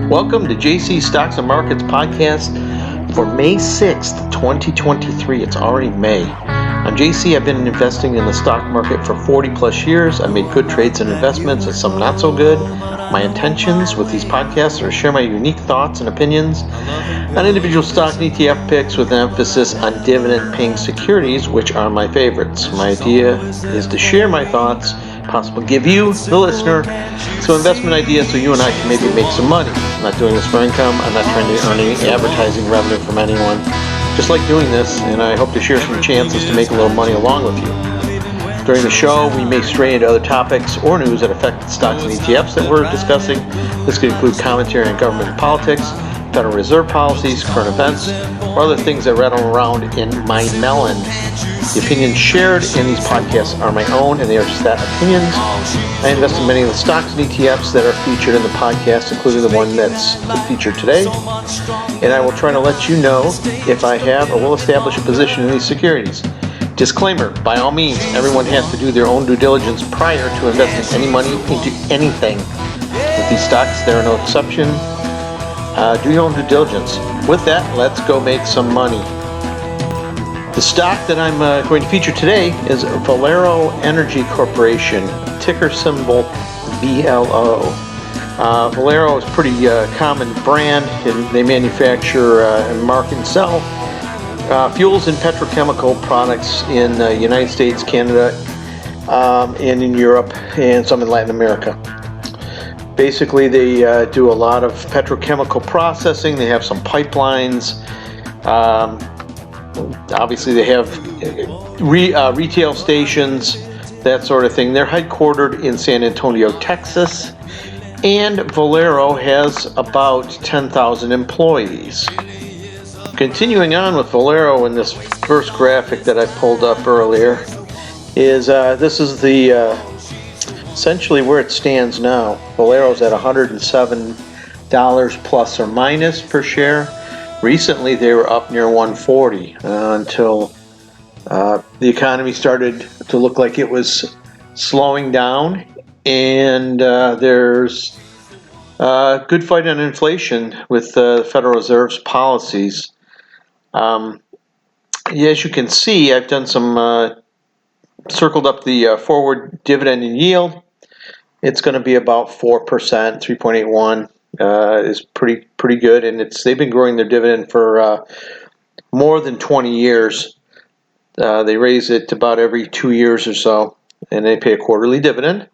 Welcome to JC Stocks and Markets podcast for May 6th, 2023. It's already May. I'm JC. I've been investing in the stock market for 40 plus years. I've made good trades and investments and some not so good. My intentions with these podcasts are to share my unique thoughts and opinions on individual stock and ETF picks with an emphasis on dividend-paying securities, which are my favorites. My idea is to share my thoughts, possibly give you, the listener, some investment ideas so you and I can maybe make some money. I'm not doing this for income. I'm not trying to earn any advertising revenue from anyone. Just like doing this, and I hope to share some chances to make a little money along with you. During the show, we may stray into other topics or news that affect the stocks and ETFs that we're discussing. This could include commentary on government and politics, Federal Reserve policies, current events, or other things that rattle around in my melon. The opinions shared in these podcasts are my own, and they are just that, opinions. I invest in many of the stocks and ETFs that are featured in the podcast, including the one that's featured today. And I will try to let you know if I have or will establish a position in these securities. Disclaimer, by all means, everyone has to do their own due diligence prior to investing any money into anything. With these stocks, there are no exception. Do your own due diligence. With that, let's go make some money. The stock that I'm going to feature today is Valero Energy Corporation, ticker symbol VLO. Valero is a pretty common brand, and they manufacture and market and sell fuels and petrochemical products in the United States, Canada, and in Europe, and some in Latin America. Basically, they do a lot of petrochemical processing. They have some pipelines. Obviously, they have retail stations, that sort of thing. They're headquartered in San Antonio, Texas, and Valero has about 10,000 employees. Continuing on with Valero in this first graphic that I pulled up earlier, is this is the essentially where it stands now. Valero's at $107 plus or minus per share. Recently, they were up near 140 until the economy started to look like it was slowing down, and there's a good fight on inflation with the Federal Reserve's policies. As you can see, I've done some circled up the forward dividend and yield. It's going to be about 4%, 3.81. Is pretty good, and they've been growing their dividend for more than 20 years. They raise it about every 2 years or so, and they pay a quarterly dividend.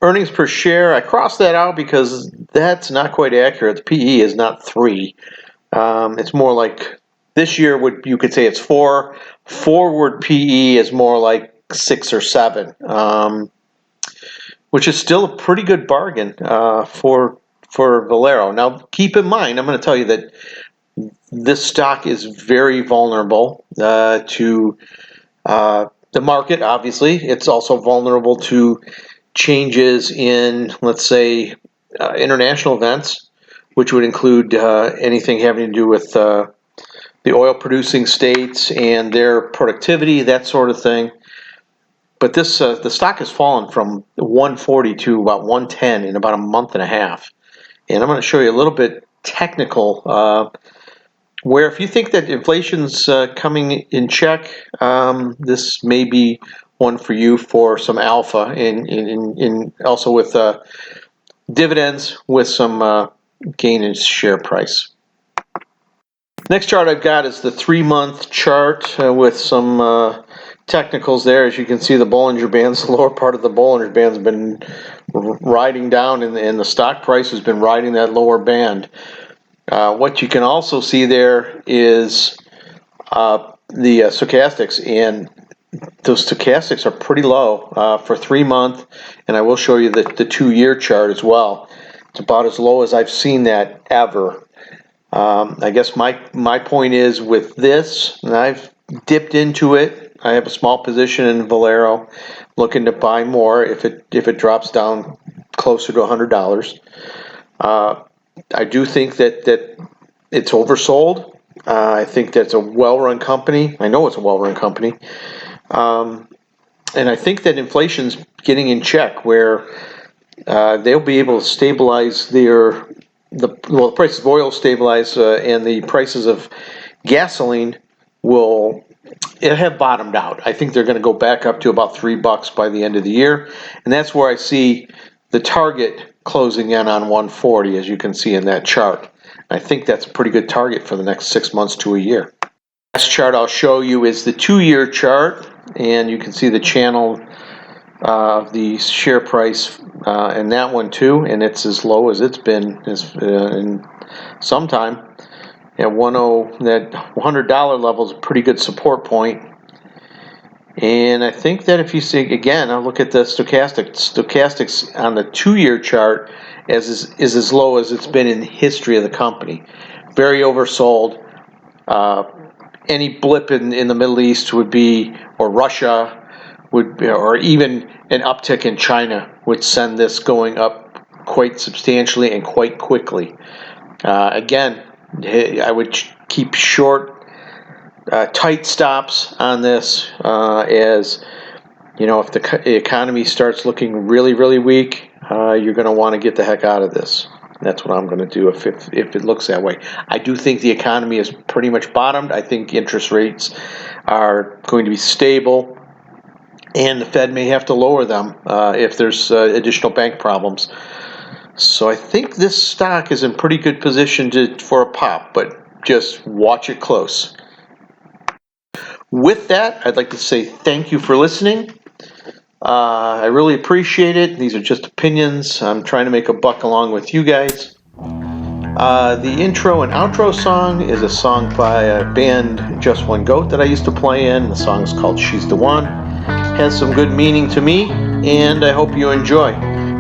Earnings per share, I crossed that out because that's not quite accurate. The PE is not 3. It's more like this year you could say it's 4. Forward PE is more like 6 or 7, which is still a pretty good bargain for Valero. Now, keep in mind, I'm going to tell you that this stock is very vulnerable to the market, obviously. It's also vulnerable to changes in, let's say, international events, which would include anything having to do with the oil-producing states and their productivity, that sort of thing. But the stock has fallen from 140 to about 110 in about a month and a half. And I'm going to show you a little bit technical, where if you think that inflation's coming in check, this may be one for you for some alpha, in also with dividends with some gain in share price. Next chart I've got is the 3-month chart with some technicals there. As you can see, the Bollinger Bands, the lower part of the Bollinger Band has been riding down, and the stock price has been riding that lower band. What you can also see there is the stochastics, and those stochastics are pretty low for 3-month, and I will show you the 2-year chart as well. It's about as low as I've seen that ever. I guess my point is with this, and I've dipped into it. I have a small position in Valero, looking to buy more if it drops down closer to $100. I do think that it's oversold. I think that's a well-run company. I know it's a well-run company. And I think that inflation's getting in check, where they'll be able to stabilize their the prices of oil stabilize and the prices of gasoline will have bottomed out. I think they're going to go back up to about $3 by the end of the year, and that's where I see the target closing in on 140, as you can see in that chart. I think that's a pretty good target for the next 6 months to a year. Last chart I'll show you is the 2-year chart, and you can see the channel of the share price in that one too, and it's as low as it's been in some time. At that $100 level is a pretty good support point. And I think that if you see, again, I'll look at the stochastics on the 2-year chart is as low as it's been in the history of the company. Very oversold. Any blip in the Middle East would be, or Russia would be, or even an uptick in China would send this going up quite substantially and quite quickly. Again, I would keep short, tight stops on this, as you know, if the economy starts looking really, really weak, you're going to want to get the heck out of this. That's what I'm going to do if it looks that way. I do think the economy is pretty much bottomed. I think interest rates are going to be stable, and the Fed may have to lower them if there's additional bank problems. So I think this stock is in pretty good position for a pop, but just watch it close. With that, I'd like to say thank you for listening. I really appreciate it. These are just opinions. I'm trying to make a buck along with you guys. The intro and outro song is a song by a band, Just One Goat, that I used to play in. The song is called She's the One. Has some good meaning to me, and I hope you enjoy.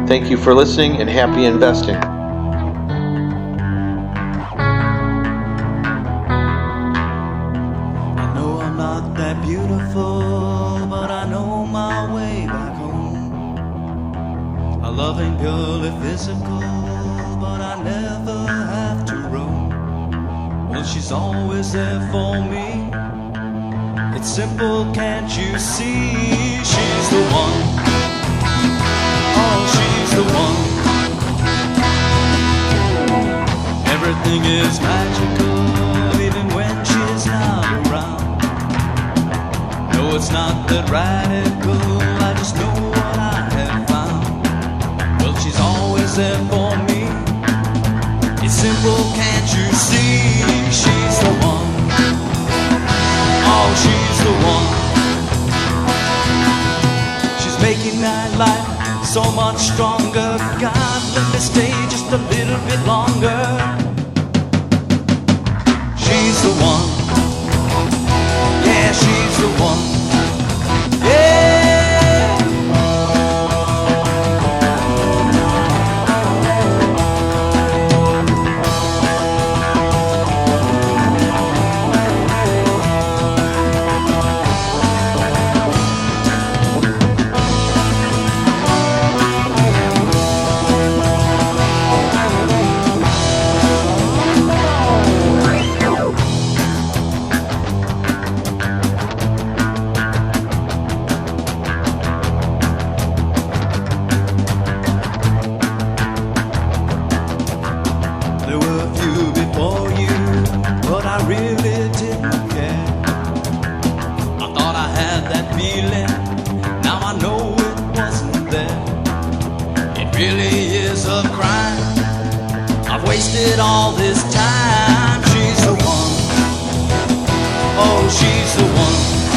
Thank you for listening, and happy investing. I know I'm not that beautiful, but I know my way back home. A loving girl is physical, but I never have to roam. Well, she's always there for me. It's simple, can't you see? She's the one. Oh, she's the one. Everything is magical, even when she's not around. No, it's not that radical, I just know what I have found. Well, she's always there for me. It's simple, can't you see? She's the one. Oh, she's the one. She's making my life so much stronger. God, let me stay just a little bit longer. She's the one. Yeah, she's the one. Yeah. Wasted all this time. She's the one. Oh, she's the one.